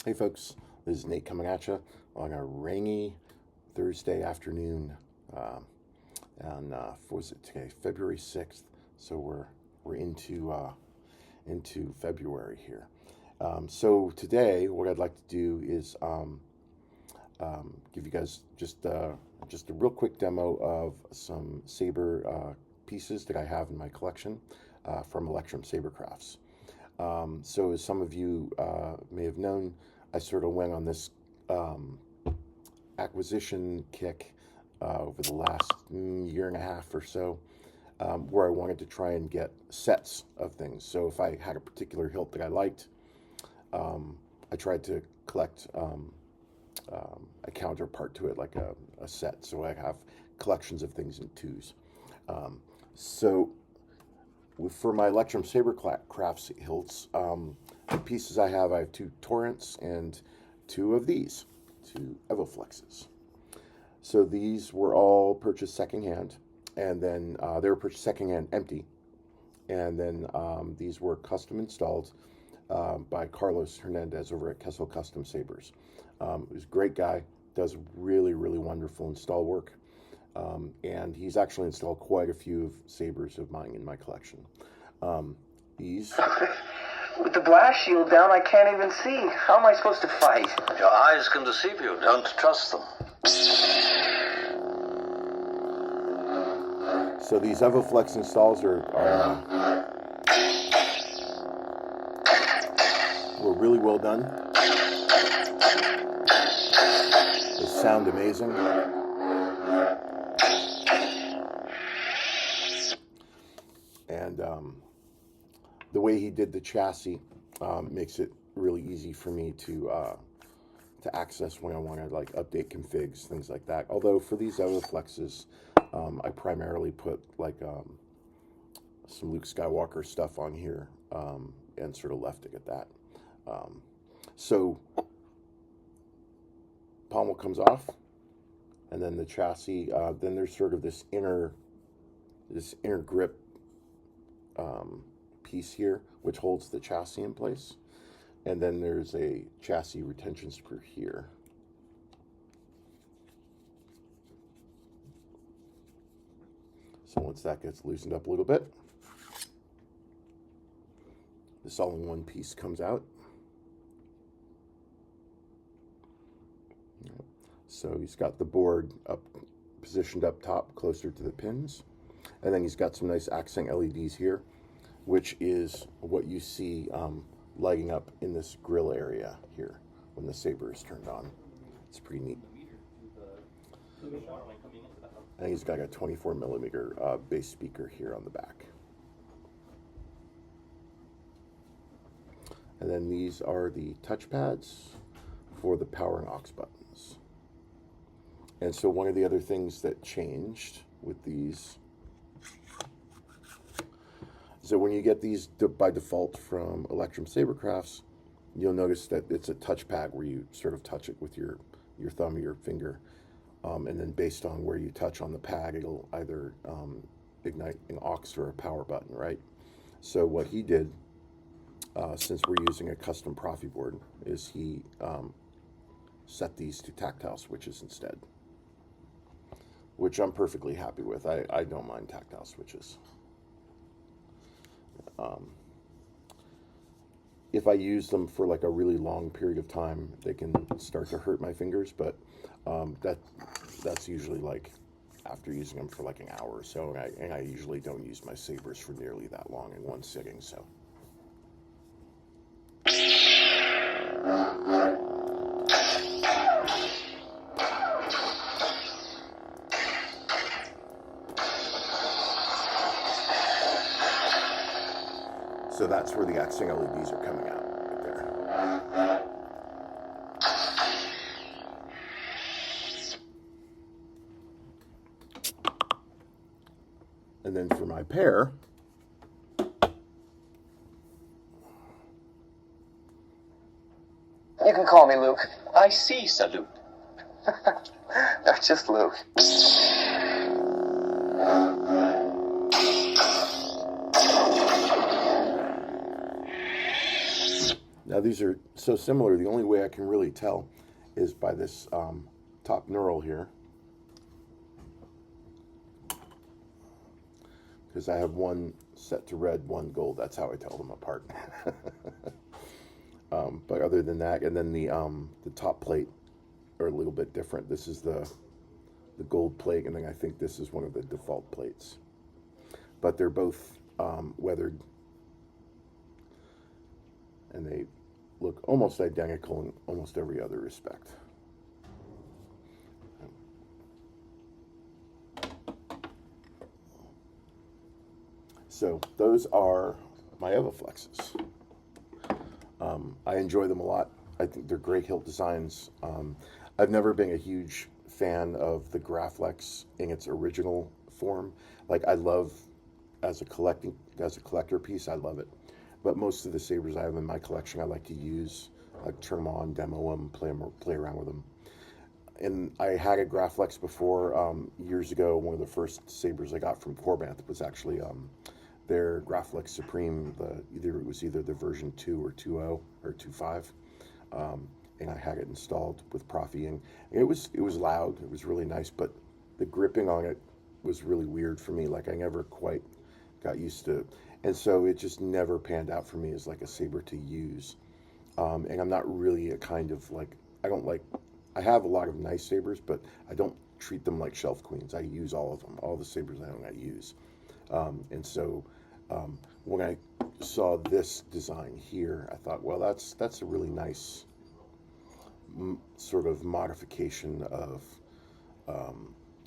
Hey folks, this is Nate coming at you on a rainy Thursday afternoon. And what was it today? February 6th. So we're into February here. So today, what I'd like to do is give you guys just a real quick demo of some Saber pieces that I have in my collection from Electrum Sabercrafts. So as some of you may have known, I sort of went on this acquisition kick over the last year and a half or so, where I wanted to try and get sets of things. So if I had a particular hilt that I liked, I tried to collect a counterpart to it, like a set. So I have collections of things in twos. So for my Electrum Sabercrafts hilts, the pieces I have two torrents and two of these, two Evoflexes. So these were all purchased secondhand, and then they were purchased secondhand empty, and then these were custom installed by Carlos Hernandez over at Custom Sabers. He's a great guy, does really, really wonderful install work. And he's actually installed quite a few sabers of mine in my collection. These. With the blast shield down, I can't even see. How am I supposed to fight? Your eyes can deceive you. Don't trust them. So these Evoflex installs were really well done. They sound amazing. And the way he did the chassis makes it really easy for me to access when I want to like update configs, things like that. Although for these Evoflexes, I primarily put like some Luke Skywalker stuff on here and sort of left it at that. So pommel comes off, and then the chassis. Then there's sort of this inner grip piece here, which holds the chassis in place, and then there's a chassis retention screw here. So once that gets loosened up a little bit, this all-in-one piece comes out. So he's got the board positioned up top, closer to the pins. And then he's got some nice accent LEDs here, which is what you see lighting up in this grill area here when the Saber is turned on. It's pretty neat. And he's got a 24mm bass speaker here on the back. And then these are the touchpads for the power and aux buttons. And so one of the other things that changed with these, so when you get these by default from Electrum Sabercrafts, you'll notice that it's a touchpad where you sort of touch it with your thumb or your finger. And then based on where you touch on the pad, it'll either ignite an aux or a power button, right? So what he did, since we're using a custom Profi board, is he set these to tactile switches instead, which I'm perfectly happy with. I don't mind tactile switches. If I use them for like a really long period of time, they can start to hurt my fingers, but that's usually like after using them for like an hour or so, and I usually don't use my sabers for nearly that long in one sitting, so. So that's where the accent LEDs are coming out, right there. And then for my pair, You can call me Luke. I see, Sir Luke. Or just Luke. Now these are so similar, the only way I can really tell is by this top knurl here. Because I have one set to red, one gold. That's how I tell them apart. But other than that, and then the top plate are a little bit different. This is the gold plate, and then I think this is one of the default plates. But they're both weathered, and they look almost identical in almost every other respect. So those are my Evoflexes. I enjoy them a lot. I think they're great hilt designs. I've never been a huge fan of the Graflex in its original form. Like, I love, as a collector piece, I love it. But most of the sabers I have in my collection, I like to use, like, turn them on, demo them, play around with them. And I had a Graflex before. Years ago, one of the first sabers I got from Corbanth was actually their Graflex Supreme. It was either the version 2 or 2.0 or 2.5. And I had it installed with Profi-ing. It was loud. It was really nice, but the gripping on it was really weird for me. Like, I never quite got used to it. And so it just never panned out for me as like a saber to use. And I'm not really a kind of like, I have a lot of nice sabers, but I don't treat them like shelf queens. I use all of them. All the sabers I own, I use. And so when I saw this design here, I thought, well, that's a really nice sort of modification of a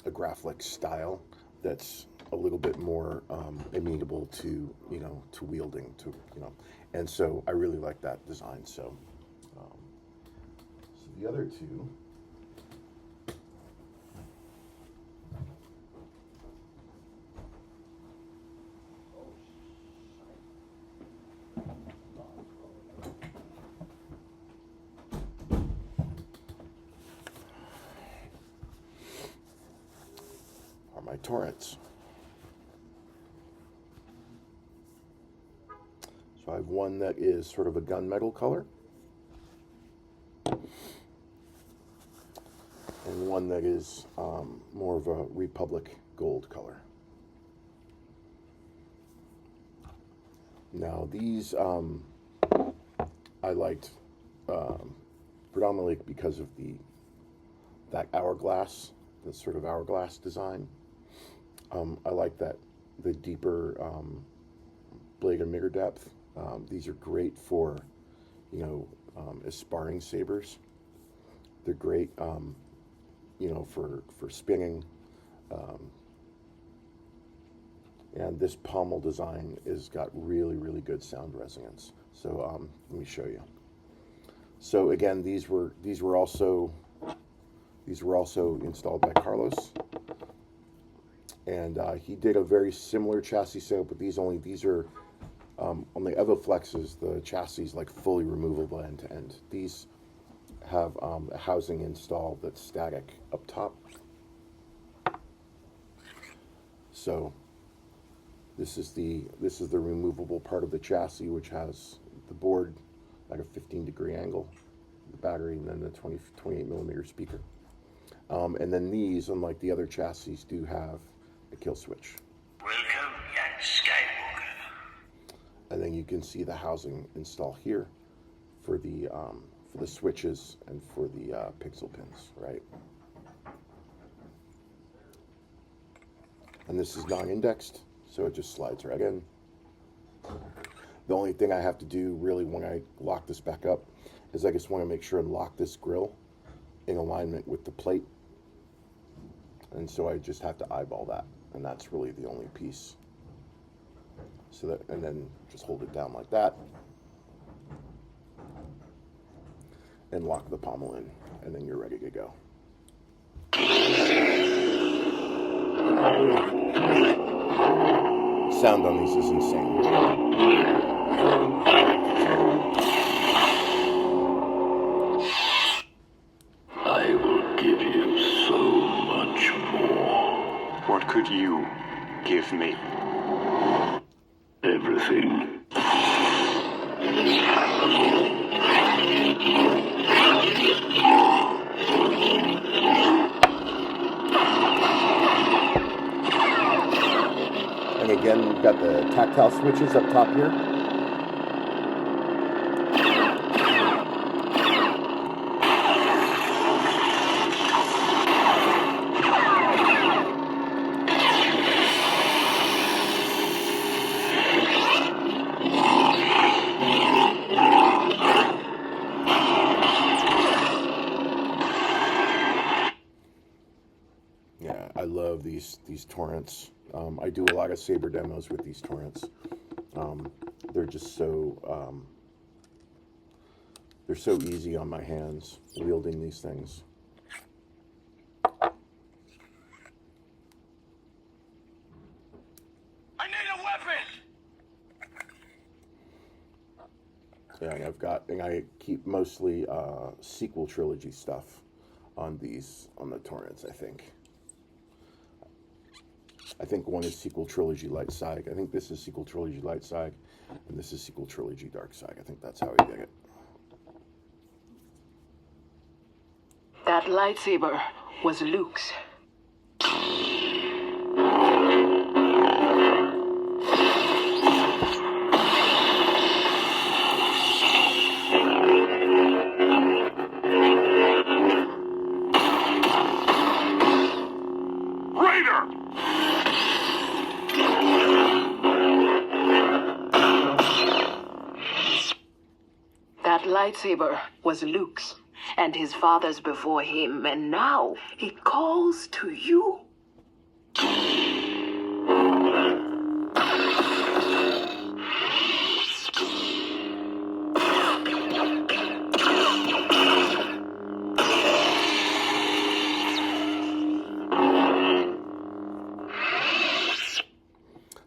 Graflex style that's a little bit more amenable to, to wielding, and so I really like that design. So, the other two. Are my Torrents. So I have one that is sort of a gunmetal color, and one that is more of a Republic gold color. Now these I liked predominantly because of that hourglass, the sort of hourglass design. I like that the deeper blade and mirror depth. These are great for, as sparring sabers. They're great, for spinning. And this pommel design has got really, really good sound resonance. So let me show you. So again, these were also installed by Carlos. And he did a very similar chassis setup, but these are on the Evoflexes, the chassis is like fully removable end to end. These have a housing installed that's static up top. So this is the removable part of the chassis, which has the board at a 15-degree angle, the battery, and then the 28mm speaker. And then these, unlike the other chassis, do have a kill switch. Welcome, young Skywalker. And then you can see the housing install here for the switches and for the pixel pins, right? And this is non-indexed, so it just slides right in. The only thing I have to do really when I lock this back up is I just want to make sure and lock this grill in alignment with the plate. And so I just have to eyeball that, and that's really the only piece. So that, and then just hold it down like that and lock the pommel in, and then you're ready to go. Sound on these is insane. I will give you so much more. What could you give me? Everything. We've got the tactile switches up top here. Yeah, I love these torrents. I do a lot of Saber demos with these torrents. They're just so they're so easy on my hands wielding these things. I need a weapon! Yeah, and I keep mostly sequel trilogy stuff on the torrents. I think one is sequel trilogy light side. I think this is sequel trilogy light side, and this is sequel trilogy dark side. I think that's how I did it. That lightsaber was Luke's. That lightsaber was Luke's and his father's before him, and now it calls to you.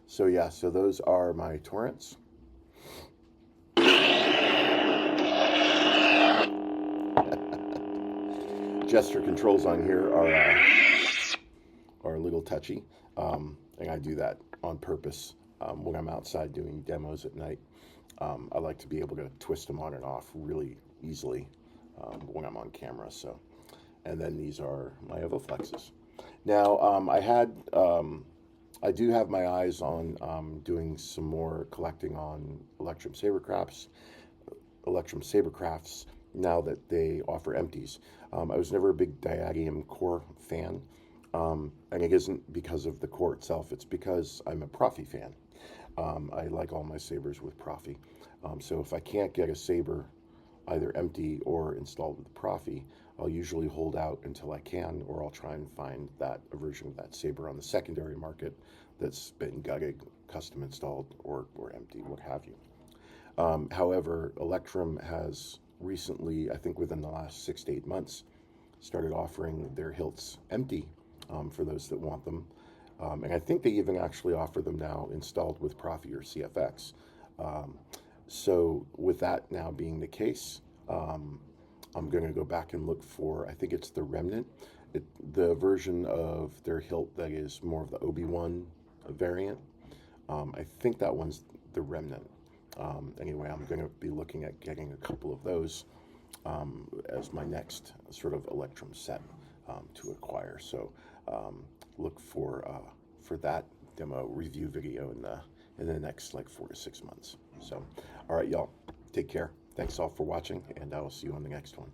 So yeah, so those are my torrents. Gesture controls on here are a little touchy, and I do that on purpose when I'm outside doing demos at night. I like to be able to twist them on and off really easily when I'm on camera. So, and then these are my Ovoflexes. Now I do have my eyes on doing some more collecting on Electrum Sabercrafts. Now that they offer empties. I was never a big diagonum core fan, and it isn't because of the core itself, it's because I'm a Profi fan. I like all my sabers with Profi. So if I can't get a saber either empty or installed with Profi, I'll usually hold out until I can, or I'll try and find a version of that saber on the secondary market that's been gutted, custom installed, or empty, what have you. However, Electrum has recently, I think within the last 6 to 8 months, started offering their hilts empty for those that want them. And I think they even actually offer them now installed with Profi or CFX. So with that now being the case, I'm going to go back and look for, I think it's the Remnant, the version of their hilt that is more of the Obi-Wan variant. I think that one's the Remnant. Anyway, I'm going to be looking at getting a couple of those as my next sort of Electrum set to acquire. So look for that demo review video in the next like 4 to 6 months. So, all right, y'all, take care. Thanks all for watching, and I will see you on the next one.